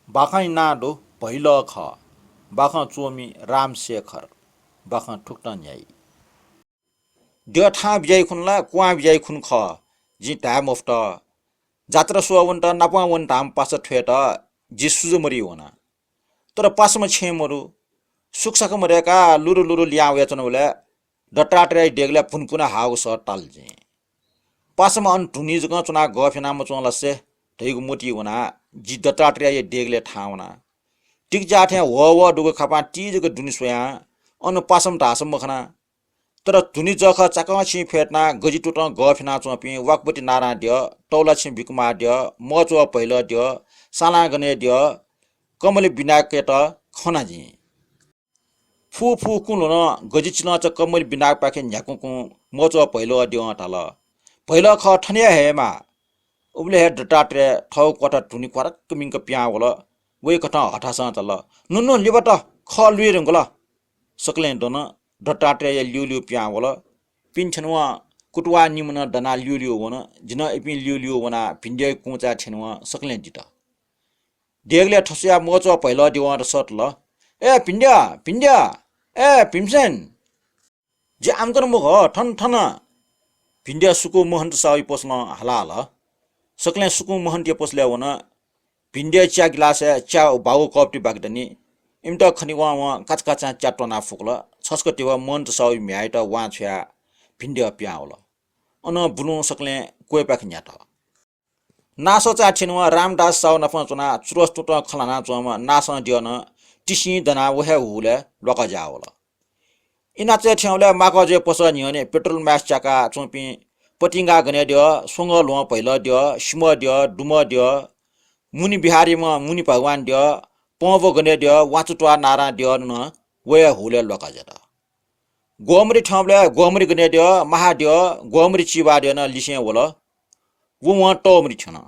बाखै नाडो पहिल ख बाख चोमी रामशेखर बाख ठुक्ट न्याई ड्य ठा बिजाइ खुनला कुवा बिजाइ खुन ख जि टाइम ऑफ द जात्रा सुवन्ट नापा वन टाम पास ठेट जि सुजमरी होना तर पासमा छेमरु सुक्सक मरेका लुरु लुरु लिया वेचन बोले डट्राट्रै डेगले पुनपुना हाउ स टालजे पासमा अन टुनी जग चुना गफेना म चोलसे धैगु मोटी होना जि डट्राट्रै डेगले ठाउना टिक जाथे व डुगु खपा टिजको दुनि सोया अन पासम ढासम मखना तर धुनी जख चाका छि फेटना गजी टुट गफेना चोपी वाकपति नारा ड्य टौला छि बिकुमा ड्य म चो पहिलो ड्य साला गने ड्य कमले बिना केट खनाजी फु फु कुन न गजी चिन च कमले बिना पाखे न्याकुकु म चो पहिलो ड्य टाल पहिलो ख ठनिया हेमा उबले हे डटाट्रे ठौ कोटा टुनी क्वारक मिंक प्या वला वे कथा हठासा तल नुनु लिबट ख लुइ रंगला सकले दन डटाट्रे लिउ लिउ प्या वला पिनछनवा कुटवा निमन डना लिउ लिउ वन जिन एपि लिउ लिउ वना भिन्डे कुचा छनवा सकले दित देगले ठसिया मोचो पहिलो दिवा र सट ल ए भिन्ड्या भिन्ड्या ए पिमसेन जे आमकर मुख ठन ठन भिन्ड्या सुको मोहन साइ पोस्न हलाल सकले सुकु मोहन टे पोस्ले वन भिन्ड्या च्या गिलास च्या बाउ कपटी बागदनी इमटा खनिवा व काचकाचा च्याटना फुकल छस्को टिवा मन त साइ म्याइट वा छ्या भिन्ड्या प्याउल अन बुनु सकले कोइ पाख न्याट नासो चा छिनवा रामदास साउ नफ चुना चुरस टुट खलाना चोम नास दियन टिसी दना वहे हुले लका जावल इना चे ठ्याउले माक जे पस निहने पेट्रोल मास चाका चोपी पटिंगा गने दिय सोंग लो पहिलो दिय सिम दिय दुम दिय मुनि बिहारी म मुनि भगवान दिय पवो गने दिय वाचुटवा नारा दिय न वहे हुले लका जता गोमरी ठ्याउले गोमरी गने दिय महा दिय गोमरी चिबा दिय न लिसे वल वो टोमरी छन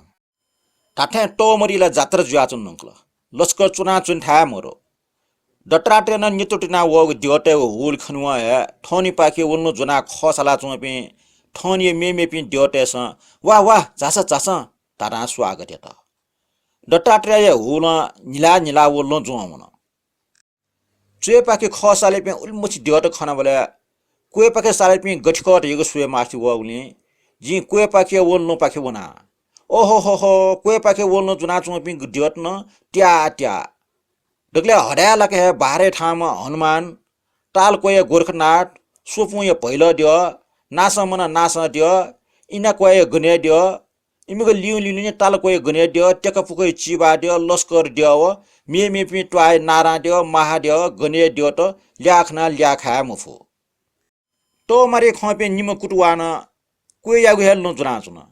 ताठे टोमरीला जात्रा जुयाचुन नंकल लस्कर चुना चुन था मरो डट्राटे न नितुटिना वो दियोटे हुल खनुवा है ठोनी पाके वल्नु जुना खसला चुपे ठोनी मेमेपि दियोटे स वाह वाह जासा जासा तारा स्वागत यता डट्राटे हुल निला निला वल्नु जुवन चुए पाके खसाले पे उल्मुछि दियोटे खना बोले कुए पाके साले पे गठकट यगो सुए माथि वउली जी कुए पाके वल्नु पाके वना ओहो हो हो कुए पाके वल्नु जुना चुपे दियोट न ट्या ट्या डगले हड्या लके बारे ठाम हनुमान टाल कोय गोरखनाथ सोपुय पहिलो दियो नास मन नास दियो इना कोय गने दियो इमिगो लिउ लिउ नि टाल कोय गने दियो टेक फुकै चिबा दियो लस्कर दियो मे मे पि ट्वाय नारा दियो महा दियो गने दियो त ल्याखना ल्याखा मुफु तो मारे खपे निम कुटवान कोय यागु हेल्नु जुना जुना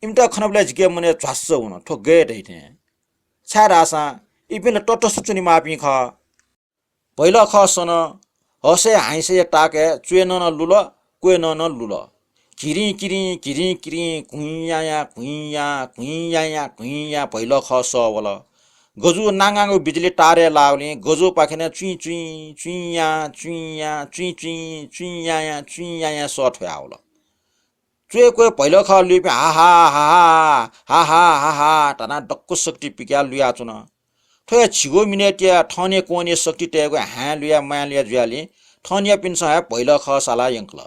इमटा खनबले जिके मने झस्स हुन ठोगे दैथे छारासा इपिन टट सुचुनी मापी ख पहिलो ख सन हसे हाइसे टाके चुएन न लुल कोएन न लुल किरी किरी किरी किरी कुइया कुइया कुइया कुइया पहिलो ख स वल गजु नांगाङो बिजुली टारे लाउने गजु पाखेने चुइ चुइ चुइया चुइया चुइ चुइ चुइया चुइया स ठ्याउल चुए कोइ पहिलो ख लिपि हा हा हा हा हा हा हा तना डक्कु शक्ति पिक्या लुया चुन ठोया छिगो मिनेटिया ठने कोने शक्ति टेगो हा लुया मालिया जुयाली ठनिया पिन्छ है पहिलो ख साला यंकल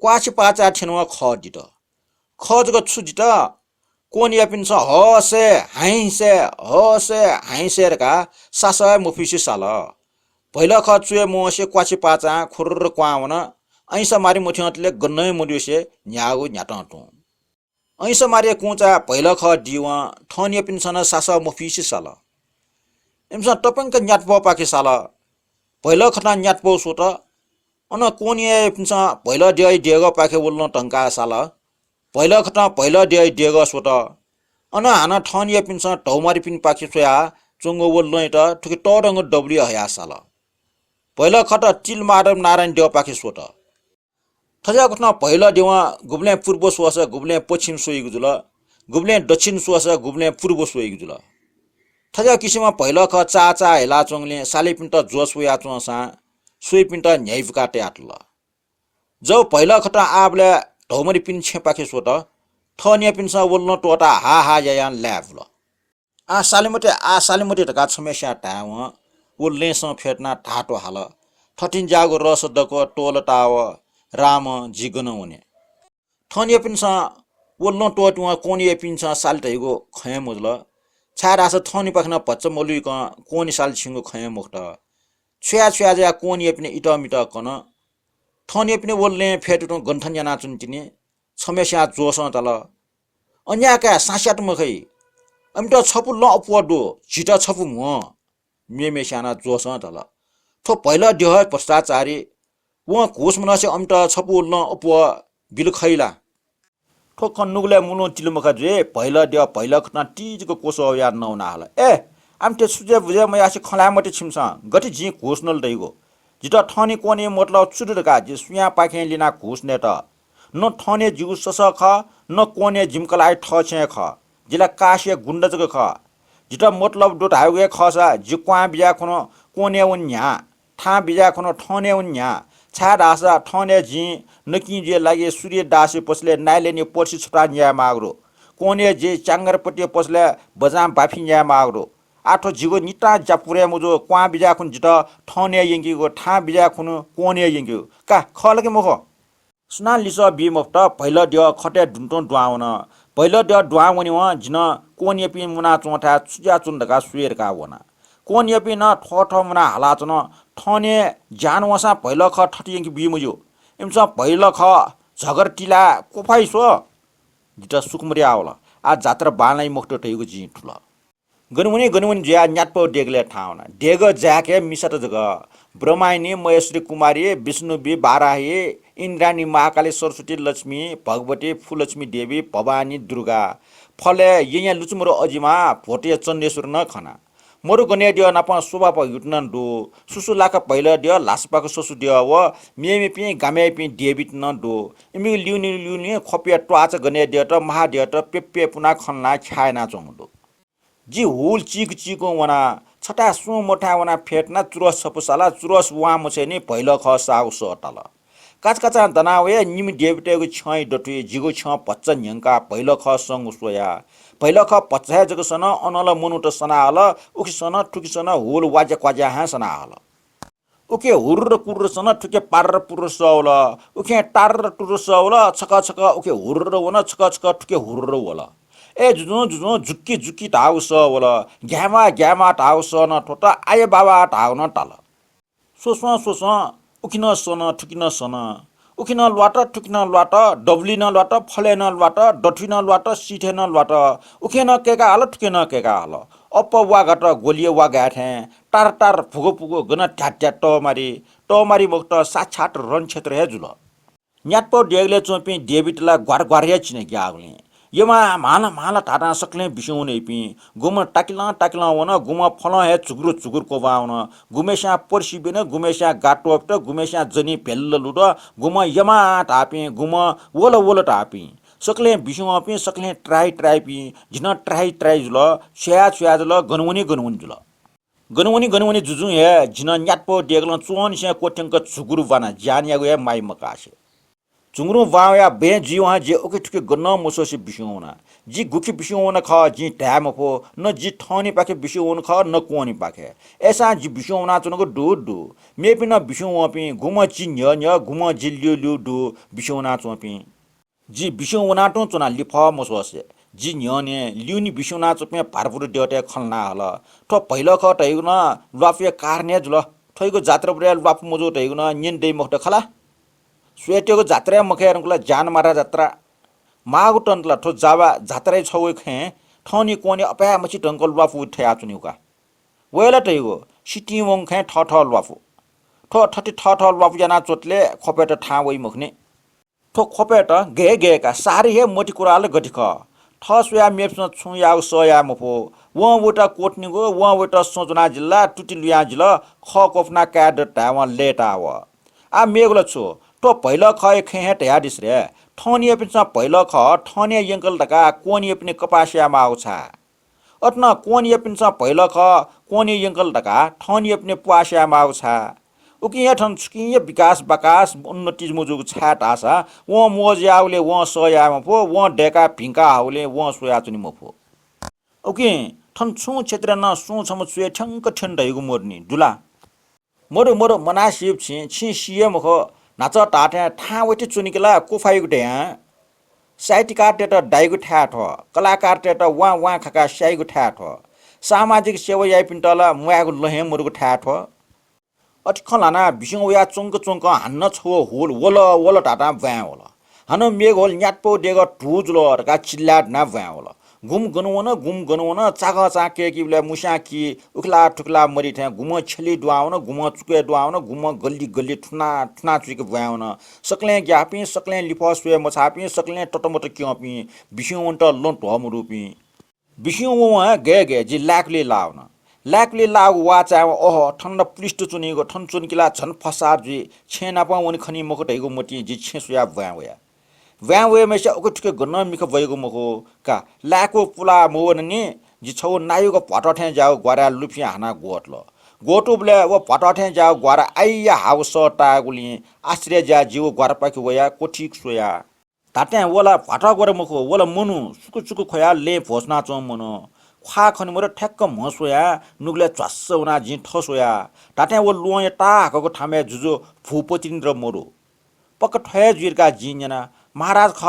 क्वाछि पाचा ठेनवा ख दित ख जग छु दित कोनिया पिन्छ हसे हाइसे रका सासा मुफिसी साल पहिलो ख चुए मोसे क्वाछि पाचा खुर्र क्वावन ऐसा मारी मुठियतले गन्नै मुदिसे न्यागु न्याटटु ऐसा मारी कुचा पहिलो ख दिवा ठनिया पिन्छ न सासा मुफिसी साल इमसा टपंक न्याटपो पाके साला पहिलो खना न्याटपो सोट अन कोनिए पिन्छ पहिलो दिय दिगो पाके बोल्न टंका साला पहिलो खना पहिलो दिय दिगो सोट अन हाना ठनिए पिन्छ टौमारी पिन पाके सोया चंगो बोल्न त ठुके टरंग डब्ल्यू हया साला पहिलो खटा चिल मारम नारायण दिय पाके सोट थजा खना पहिलो दिवा गुब्ले पूर्व सोस गुब्ले पश्चिम सोइ गुजुल गुब्ले दक्षिण सोस गुब्ले पूर्व सोइ गुजुल थजा किसिम पहिलो ख चाचा हेला चोङले साले पिन्ट जोस वया चोसा सुइ पिन्ट न्याइफ काटे आटल जो पहिलो खटा आबले ढौमरी पिन छे पाखे सोट ठनिया पिन्छ बोल्न टोटा हा हा यान ल्यावल आ सालिमोटे टका छमेस्या टाव वो लेस फेट्ना ढाटो हाल ठटिन जागो रस दको टोल टाव राम जिगन हुने ठनिए पिन्छ वो लो टोटुवा कोनी पिन्छ साल तैगो खय मुजल छार आस थनी पखना पच्च मोलु कोनी साल छिंगो खय मुक्त छ्या छ्या जा कोनी पिने इटा मिटा कन ठनिए पिने वलले फेटु गन्ठन जना चुन्टिने छमेस्या जोस तल अन्याका सास्याट मखै अमिट छपु ल अपवडो छिटा छपु म मेमेस्याना जोस तल थो पहिला देह भ्रष्टाचारी व घोष मनसे अमिट छपु ल अपव बिल खैला ठो कन्नुगले मुनो तिलमखा जे पहिला देह पहिला खना टिजको कोसो या नौना हाला ए आमटे सुजे बुजे म यासी खलामटे छिमसा गति जी घोष नल दैगो जिता ठनी कोनी मतलब छुटका जे सुया पाखे लिना घोष ने त न ठने जिउ सस ख न कोने जिमकलाई ठ छे ख जिला काशे गुण्ड जग ख जिता मतलब डोट हाउगे खसा जिक्वा बिया खनो कोने उन्या ठा बिया खनो ठने उन्या छा दासा ठने जी नकी जे लागे सूर्य दासे पसले नाइलेनी पर्सी छुटा न्या माग्रो कोने जे चांगरपट्टी पसले बजाम बाफी न्या माग्रो आठो जिगो निटा जापुरे मुजो क्वा बिजा खुन जिता ठने यंगीगो ठा बिजा खुन कोने यंगी का खलके मुख सुना लिस बिमफ्ट पहिला दिय खटे दुन्टो दुआउन पहिला दिय दुआउनी व जिन कोने पि मुना चोठा सुजा चुन्दका सुएरका वना कोने पि न ठठ मुना हाला चन ठने जान वसा पहिला ख ठटी यंगी बिमुजो इमसा पहिला ख झगर टिला कोफाइ सो जिता सुकमरी आवला आ जात्रा बालाई मुक्त टैगो जी ठुला गनुमुनि ज्या न्याटप डेगले ठाउना डेग ज्याके मिसत जग ब्रह्मायनी महेश्वरी कुमारी विष्णु बी बाराही इन्द्राणी महाकाली सरस्वती लक्ष्मी भगवती फुलक्ष्मी देवी भवानी दुर्गा फले यहाँ लुचुमरो अजिमा भोटे चण्डेश्वर न खना मोरु गने दियो नापा शोभा प युटन दो सुसु लाका पहिला दियो लासपाको ससु दियो व मेमे पि गामे पि डेबिट न दो इमि लिउनि खपिया ट्वाच गने दियो त महा दियो त पेपे पुना खन्ना छायना चंगदो जी हुल चिको वना छटा सु मोठा वना फेटना चुरस छपुसाला चुरस वा मछेनी पहिलो ख साउ सटल काचकाचा दनावे निमि डेबिटेको छै डटुए जिगो छ पच्च न्यंका पहिलो ख संग सोया पहिलो ख पच्चा जगसन अनल मुनुट सनाल उखिसन ठुकिसन हुल वाजे क्वाजा हा सनाल उके हुर्र कुर्र सन ठुके पार्र पुर्र सौल उके टार्र टुर्र सौल छक छक उके हुर्र वन छक छक ठुके हुर्र वला ए जुजु जुक्की ढाउ स वला ग्यामा ढाउ स न ठोटा आए बाबा ढाउ न टाल सोस उकिन सन ठुकिन सन उकिन लवाट ठुकिन लवाट डब्लिन लवाट फलेन लवाट डठिन लवाट सिठेन लवाट उकिन केका हाल ठुकिन केका हाल अप वा घट गोलिए वा गाठे टार फुगो गन ठ्याट टमारी मुक्त साछाट रन क्षेत्र हे जुल न्याटप डेगले चोपी डेबिटला ग्वार हे छिने ग्यागले यमा माला टाटा सक्ले बिसौने पि गुम टाकिला वन गुम फल हे चुगुर कोबाउन गुमेस्या पर्सी बिन गुमेस्या गाटोप्ट गुमेस्या जनी पेल्ल लुड गुम यमा टापि गुम वोल टापि सक्ले बिसौ पि सक्ले ट्राई पि जिन ट्राई जुल छ्या जुल गनवनी जुल गनवनी जुजु हे जिन न्याटपो डेगल चोन से कोठंक चुगुर वाना जानियागो हे माइ मकासे चुंगरू वाया बे जीवा जे ओके ठुके गन्न मोसोसी बिसौना जी गुखी बिसौना ख जी ट्याम पो न जी ठनी पाखे बिसौन ख न कोनी पाखे ऐसा जी बिसौना चनको डु मे पिन बिसौ पि गुम ची न्य गुम जी लिउ डु बिसौना चोपि जी बिसौना टो चना लिफ मोसोसे जी न्यने लिउनी बिसौना चोपे भारपुर डेटे खलना हल ठो पहिलो ख टैगुन लफे कारने जुल ठैगो जात्रा पुरे लफ मोजो टैगुन निन दे मखट खला स्वेटेको जात्रा मखेरकुला जान मारा जात्रा मागु टन्तला ठो जावा जात्रै छौ खे ठनी कोनी अपया मछि टंकल वाफु ठया चुनिउका वेला टैगो सिटी वङ खे ठ वाफु ठो ठटी ठ वाफु जना चोटले खपेट ठा वइ मखने ठो खपेट गे का सारी हे मोटी कुराले गटिख ठ सुया मेप्स छु या सया मफो व वटा कोटनिगो व वटा सोजना जिल्ला टुटिलुया जिल्ला ख कोफना क्याड टावन लेटाव आ मेगुला छु तो पहिला ख खेट यादिस रे ठनिए पिन्छ पहिला ख ठने यंकल टका कोनिए पनि कपासिया माउछा अटन कोनिए पिन्छ पहिला ख कोनी यंकल टका ठनिए पनि पुआसिया माउछा उकिया ठन छुकिए विकास बकास उन्नति मुजुग छाट आशा व मोज्याउले व सया मफो व डेका भिंका हाउले व सोया चुनि मफो उकि ठन छु क्षेत्र न सु छम सुए ठंक ठन दैगु मोर्नी दुला मोरो मोरो मना सिप छि सिएम हो नाच टाटे ठा वटे चुनिकला कुफाइगु दे साहित्यकार टेट डाइगु ठ्याठ कलाकार टेट वा वा खका स्याइगु ठ्याठ सामाजिक सेवा याइ पिन्टला मुयागु लहे मुरुगु ठ्याठ अठखलाना बिसिङ या चोंक चोंक हान्न छो होल वल वल टाटा भ्या होला हन मेघ होल न्याटपो डेग टुजुलो का चिल्लाट ना भ्या होला गुम गनुवन चाग चाके किबले मुसाकी उखला ठुकला मरि थे गुम छली दुआउन गुम चुके दुआउन गुम गल्ली गल्ली ठुना ठुना चुके भ्याउन सकले ग्यापी सकले लिफसवे मछापी सकले टटमट क्यपी बिसिउन्ट लोन्ट हमरुपी बिसिउ व गे गे जि लाकले लाग वाचा ओह ठन्ड पृष्ठ चुनिगो ठन चुनकिला छन फसा जि छेना प वनि खनि मको दैगो मटी जि छेसुया भ्यावया व्यावे मेसे ओकठके गन्न मिख भएको मको का लाको पुला मोवन नि जि छौ नायुको पटठे जाउ ग्वारा लुफी हाना गोटलो गोटुबले व पटठे जाउ ग्वारा आइया हाउस टागुली आश्रय जा जीव ग्वारा पाके वया कोठिक सोया ताते वला पटा गरे मको वला मनु सुकु सुकु खया ले भोसना चो मनु खा खनि मोर ठ्याक्क मसोया नुगले च्वास्स उना जि ठसोया ताते व लोय टाको ठामे जुजु भूपतिन्द्र मोरु पक ठय जिरका जिन्जना महाराज ख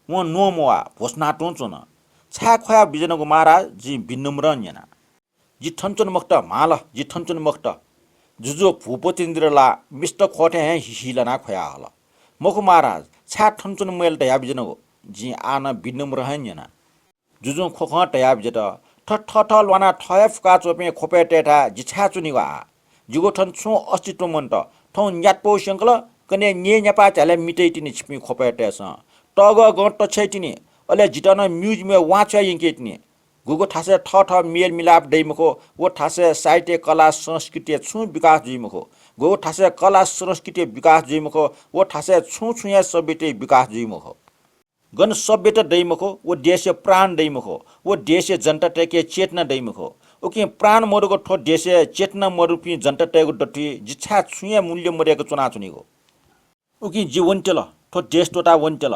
म नोमवा भोसना टोचुन छा खया बिजनको महाराज जि विनम्र न्यना जि ठन्छन मक्त माल जि ठन्छन मक्त जुजो भूपतिन्द्रला मिष्ट खोटे हे हिलना खया हल मखु महाराज छा ठन्छन मेल तया बिजनको जि आन विनम्र हन्यना जुजो खोख तया बिजट ठठ लना ठय फुका चोपे खोपे टेठा जि छा चुनिवा जुगो ठन छु अस्तित्व मन्त ठौ न्याटपो शंकल कने ने न्यापा चाले मिटै तिनी छिपि खोपेटेस टग ग टछै तिनी अले जिटन म्युज मे वाचा यंके तिनी गुगो ठासे ठठ मेल मिलाप दैमको वो ठासे साहित्य कला संस्कृति छु विकास जिमको गो ठासे कला संस्कृति विकास जिमको वो ठासे छु छुया सभ्यते विकास जिमको गन सभ्यता दैमको वो देश प्राण दैमको वो देश जनता टेके चेतना दैमको ओके प्राण मरुको ठो देश चेतना मरुपी जनता टेको डटी जिछा छुया मूल्य मरेको चुना चुनिको उकी जीवन्टेल ठो देश टोटा वन्टेल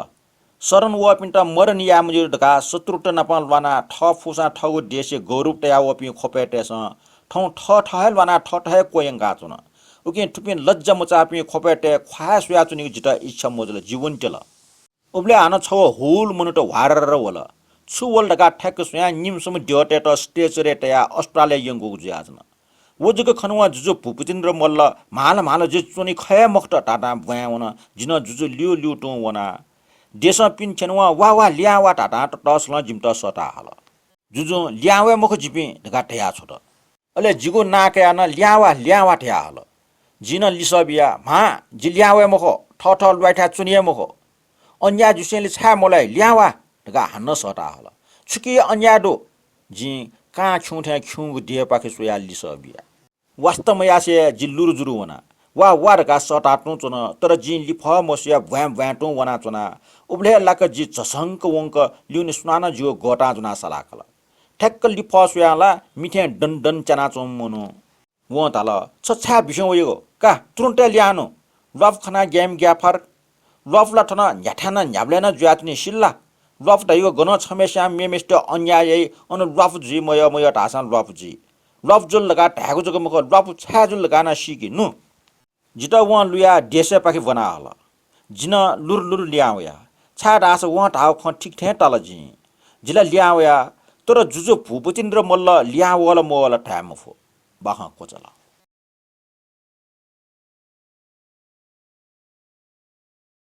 शरण व पिन्टा मरन या मुजु ढका शत्रुट नपाल वाना ठ फुसा ठगु देश गौरव तया वपि खोपेटेस ठौ ठ ठहल वाना ठ ठहे कोयंगा चुन उकी ठुपिन लज्जा मुचापि खोपेटे ख्वा सुया चुनि जिता इच्छा मोजल जीवन्टेल उबले आन छौ होल मनुट वारर वल छु वल ढका ठ्याक सुया निमसम ड्योटेट स्टेज रेटया अस्ट्रेलिया यंगु जुयाजन वो जग खनुवा जुजु भूपतिन्द्र मल्ल माल जे चुनि खय मक्त टाटा भ्याउन जिन जुजु लिउ लिउ टु वना देश पिन छनुवा वा ल्यावा टाटा टसल जिमत सटा हल जुजु ल्यावे मख जिपि ढका ठया छोट अले जिगो नाके न ल्यावा ठया हल जिन लिसबिया मा जि ल्यावे मख ठठ लुइठा चुनिए मख अन्या जुसेले छा मलाई ल्यावा ढका हन्न सटा हल छुकी अन्या दो जि का छुठे खु दिए पाखे सोया लिसबिया वास्तवमा यासे जिल्लुरु जुरु वना वा ढका सटा टु चुन तर जि लिफ मसिया भ्याम टु वना चुना उबले लाक जि चसंक वंक लिउनि सुनाना जियो गोटा जुना सलाकल ठ्याक्क लिफ सोयाला मिठे डन चना चोम मनु व ताल छछा बिसो वयो का तुरन्ते ल्यानो लफ खना गेम ग्याफर लफ ला ठना न्याठाना न्याब्लेना जुयातनि सिल्ला लफ दैयो गन छमेस्या मेमेस्ट अन्याय अन लफ जि मय ढासन लफ जि लफ जुल लगा ढागु जग मख लफ छा जुल लगाना सिकि नु जिता व लुया देशे पाखि बना हल जिन लुर ल्यावया छा ढास व ढाउ ख ठीक ठे तल जि जिला ल्यावया तर जुजु भूपतिन्द्र मल्ल ल्यावल मोल ठ्याम फो बाह कोचला